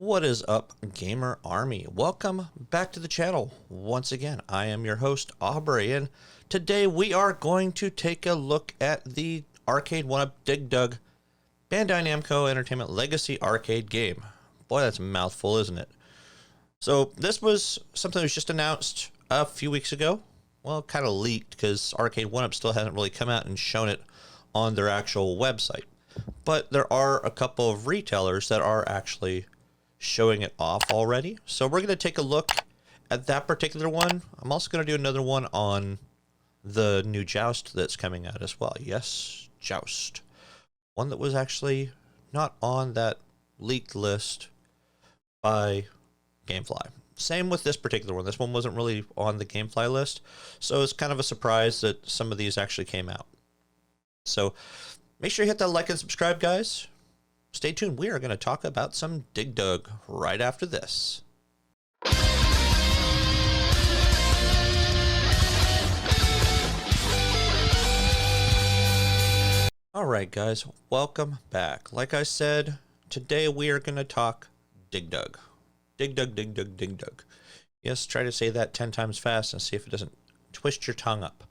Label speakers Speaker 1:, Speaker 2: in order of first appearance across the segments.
Speaker 1: What is up, Gamer Army? Welcome back to the channel. Once again, I am your host, Aubrey, and today we are going to take a look at the Arcade1up Dig Dug Bandai Namco Entertainment Legacy arcade game. Boy, that's a mouthful, isn't it? So this was something that was just announced a few weeks ago. Well, kind of leaked because Arcade1up still hasn't really come out and shown it on their actual website. But there are a couple of retailers that are actually showing it off already. So we're going to take a look at that particular one. I'm also going to do another one on the new Joust that's coming out as well. Yes, Joust. One that was actually not on that leaked list by Gamefly. Same with this particular one. This one wasn't really on the Gamefly list, so it's kind of a surprise that some of these actually came out. So make sure you hit that like and subscribe, guys. Stay tuned. We are going to talk about some Dig Dug right after this. Alright guys, welcome back. Like I said, today we are going to talk Dig Dug. Dig Dug, Dig Dug, Dig Dug. Yes, try to say that 10 times fast and see if it doesn't twist your tongue up.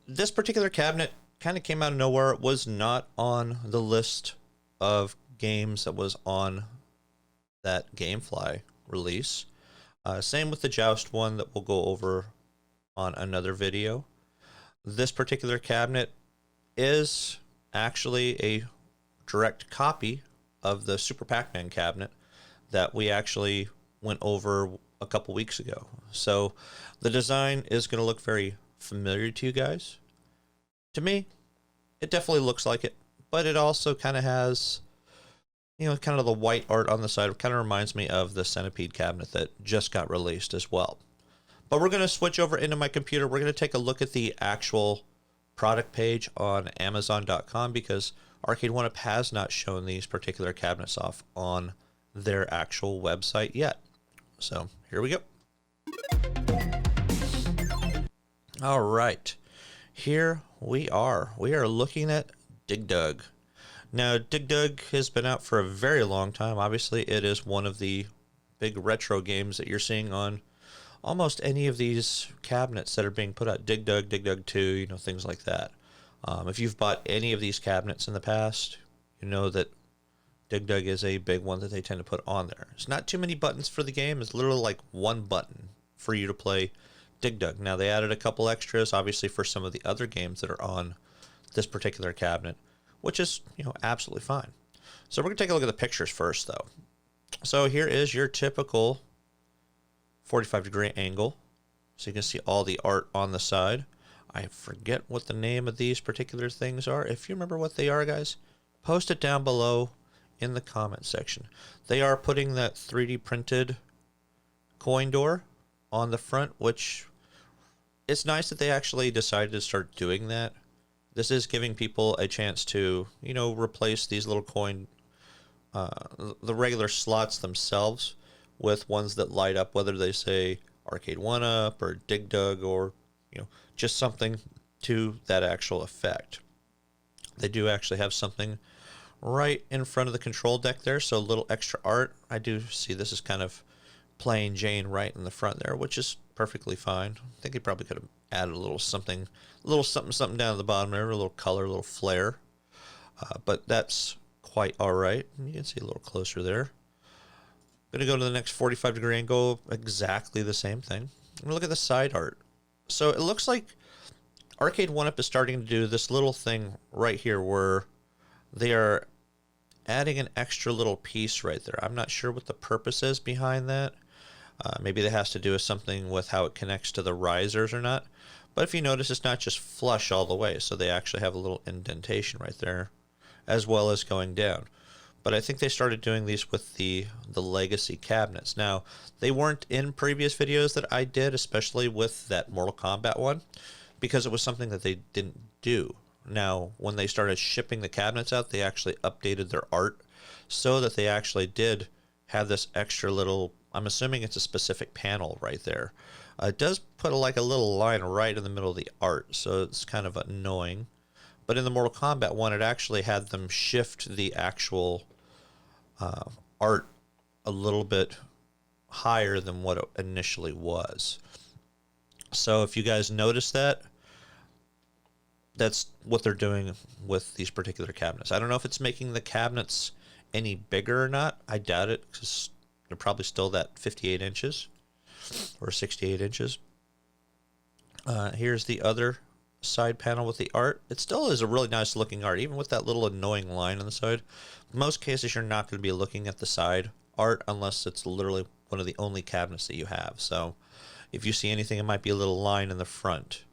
Speaker 1: This particular cabinet kind of came out of nowhere. It was not on the list of games that was on that Gamefly release. Same with the Joust one that we'll go over on another video. This particular cabinet is actually a direct copy of the Super Pac-Man cabinet that we actually went over a couple weeks ago. So the design is going to look very familiar to you guys. To me, it definitely looks like it, but it also kind of has, you know, kind of the white art on the side. It kind of reminds me of the Centipede cabinet that just got released as well. But we're going to switch over into my computer. We're going to take a look at the actual product page on Amazon.com because Arcade1up has not shown these particular cabinets off on their actual website yet. So here we go. All right, here we are. We are looking at Dig Dug. Now, Dig Dug has been out for a very long time. Obviously, it is one of the big retro games that you're seeing on almost any of these cabinets that are being put out. Dig Dug, Dig Dug 2, you know, things like that. If you've bought any of these cabinets in the past, you know that Dig Dug is a big one that they tend to put on there. It's not too many buttons for the game. It's literally like one button for you to play Dig Dug. Now, they added a couple extras, obviously, for some of the other games that are on this particular cabinet, which is, you know, absolutely fine. So we're going to take a look at the pictures first, though. So here is your typical 45-degree angle. So you can see all the art on the side. I forget what the name of these particular things are. If you remember what they are, guys, post it down below in the comment section. They are putting that 3D printed coin door on the front, which it's nice that they actually decided to start doing that. This is giving people a chance to, you know, replace these little coin, the regular slots themselves with ones that light up, whether they say Arcade1up or Dig Dug or, you know, just something to that actual effect. They do actually have something right in front of the control deck there, so a little extra art. I do see this is kind of plain Jane right in the front there, which is perfectly fine. I think they probably could have added a little something down at the bottom there, a little color, a little flair. But that's quite all right. You can see a little closer there. Going to go to the next 45-degree angle, exactly the same thing. I'm going to look at the side art. So it looks like Arcade1up is starting to do this little thing right here where they are adding an extra little piece right there. I'm not sure what the purpose is behind that. Maybe that has to do with something with how it connects to the risers or not. But if you notice, it's not just flush all the way, so they actually have a little indentation right there, as well as going down. But I think they started doing these with the legacy cabinets. Now, they weren't in previous videos that I did, especially with that Mortal Kombat one, because it was something that they didn't do. Now, when they started shipping the cabinets out, they actually updated their art so that they actually did have this extra little, I'm assuming it's a specific panel right there. It does put like a little line right in the middle of the art, so it's kind of annoying. But in the Mortal Kombat one, it actually had them shift the actual art a little bit higher than what it initially was. So if you guys notice that, that's what they're doing with these particular cabinets. I don't know if it's making the cabinets any bigger or not. I doubt it, because they're probably still that 58 inches or 68 inches. Here's the other side panel with the art. It still is a really nice looking art, even with that little annoying line on the side. In most cases, you're not going to be looking at the side art unless it's literally one of the only cabinets that you have. So if you see anything, it might be a little line in the front.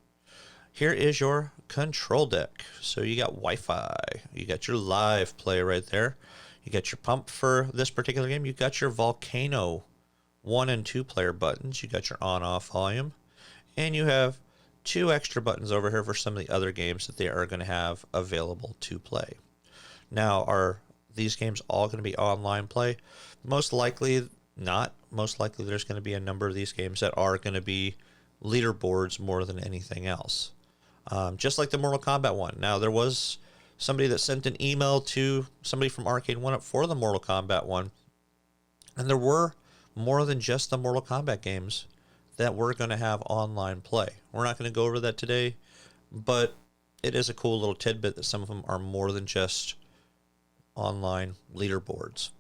Speaker 1: Here is your control deck. So you got Wi-Fi, you got your live play right there, you got your pump for this particular game, you got your volcano 1 and 2 player buttons, you got your on-off volume, and you have 2 extra buttons over here for some of the other games that they are going to have available to play. Now, are these games all going to be online play? Most likely not. Most likely there's going to be a number of these games that are going to be leaderboards more than anything else. Just like the Mortal Kombat one. Now, there was somebody that sent an email to somebody from Arcade1up for the Mortal Kombat one, and there were more than just the Mortal Kombat games that we're going to have online play. We're not going to go over that today, but it is a cool little tidbit that some of them are more than just online leaderboards.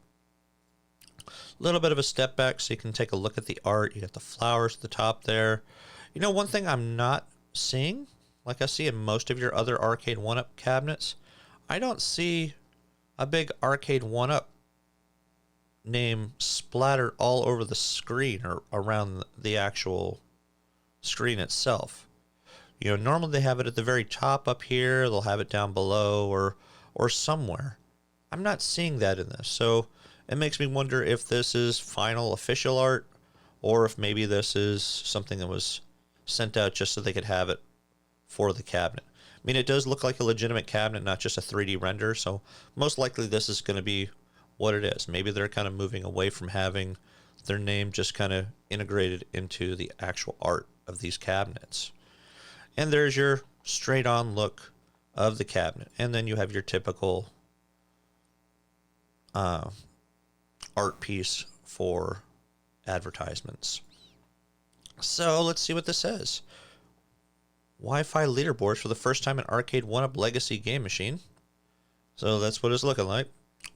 Speaker 1: A little bit of a step back so you can take a look at the art. You got the flowers at the top there. You know, one thing I'm not seeing, like I see in most of your other Arcade1up cabinets, I don't see a big Arcade1up name splattered all over the screen or around the actual screen itself. You know, normally they have it at the very top up here, they'll have it down below or somewhere. I'm not seeing that in this, so it makes me wonder if this is final official art or if maybe this is something that was sent out just so they could have it for the cabinet. I mean, it does look like a legitimate cabinet, not just a 3D render, so most likely this is going to be what it is. Maybe they're kind of moving away from having their name just kind of integrated into the actual art of these cabinets. And there's your straight on look of the cabinet. And then you have your typical art piece for advertisements. So let's see what this says. Wi-Fi leaderboards for the first time in Arcade1up Legacy game machine. So that's what it's looking like.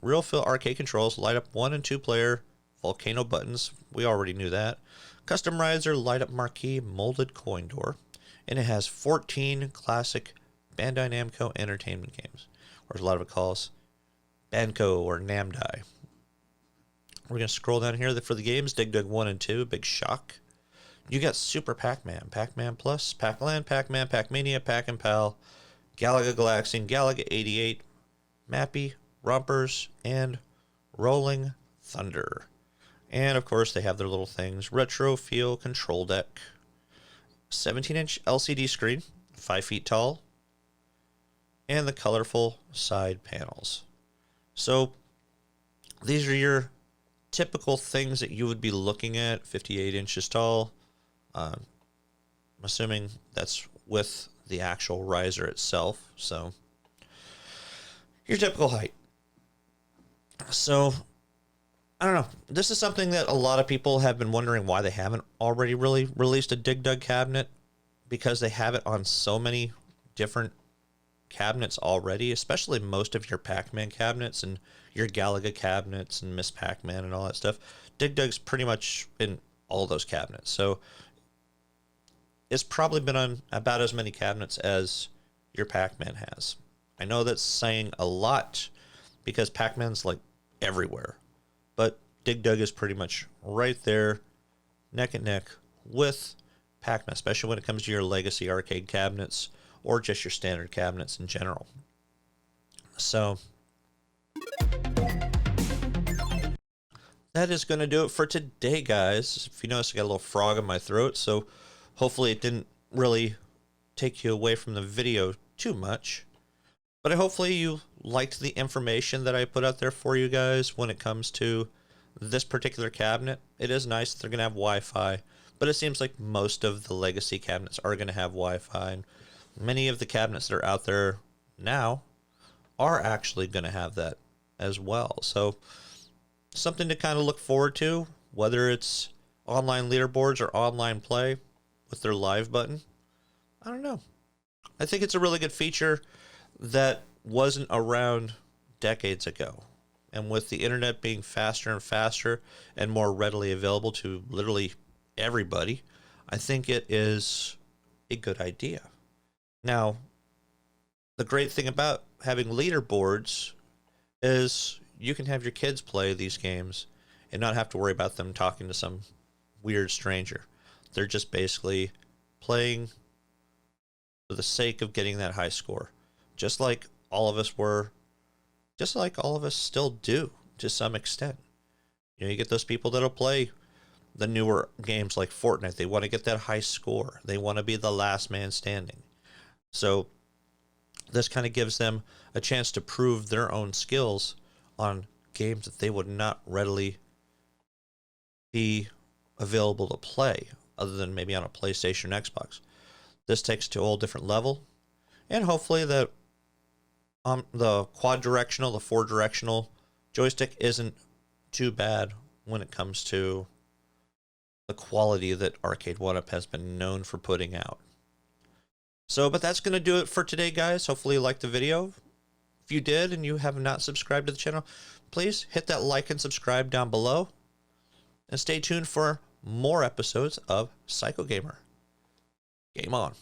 Speaker 1: Real feel arcade controls, light up 1 and 2 player volcano buttons. We already knew that. Custom riser, light up marquee, molded coin door. And it has 14 classic Bandai Namco entertainment games, or as a lot of it calls Banco or Namdai. We're going to scroll down here for the games. Dig Dug 1 and 2, big shock. You got Super Pac-Man, Pac-Man Plus, Pac-Land, Pac-Man, Pac-Mania, Pac-and-Pal, Galaga Galaxian, Galaga 88, Mappy, Rompers, and Rolling Thunder. And of course they have their little things. Retro Feel Control Deck, 17-inch LCD screen, 5 feet tall, and the colorful side panels. So these are your typical things that you would be looking at. 58 inches tall. I'm assuming that's with the actual riser itself. So your typical height. So I don't know. This is something that a lot of people have been wondering why they haven't already really released a Dig Dug cabinet, because they have it on so many different cabinets already, especially most of your Pac-Man cabinets and your Galaga cabinets and Miss Pac-Man and all that stuff. Dig Dug's pretty much in all those cabinets. So it's probably been on about as many cabinets as your Pac-Man has. I know that's saying a lot because Pac-Man's like everywhere, but Dig Dug is pretty much right there, neck and neck with Pac-Man, especially when it comes to your legacy arcade cabinets or just your standard cabinets in general. So that is going to do it for today, guys. If you notice, I got a little frog in my throat, so hopefully it didn't really take you away from the video too much. But hopefully you liked the information that I put out there for you guys when it comes to this particular cabinet. It is nice that they're going to have Wi-Fi, but it seems like most of the legacy cabinets are going to have Wi-Fi, and many of the cabinets that are out there now are actually going to have that as well. So something to kind of look forward to, whether it's online leaderboards or online play with their live button. I don't know. I think it's a really good feature that wasn't around decades ago. And with the internet being faster and faster and more readily available to literally everybody, I think it is a good idea. Now, the great thing about having leaderboards is you can have your kids play these games and not have to worry about them talking to some weird stranger. They're just basically playing for the sake of getting that high score, just like all of us were, just like all of us still do to some extent. You know, you get those people that'll play the newer games like Fortnite. They want to get that high score. They want to be the last man standing. So this kind of gives them a chance to prove their own skills on games that they would not readily be available to play other than maybe on a PlayStation or Xbox. This takes it to a whole different level, and hopefully that the quad directional, the 4-directional joystick isn't too bad when it comes to the quality that Arcade1up has been known for putting out. So, but that's going to do it for today, guys. Hopefully you liked the video. If you did and you have not subscribed to the channel, please hit that like and subscribe down below. And stay tuned for more episodes of Psycho Gamer. Game on.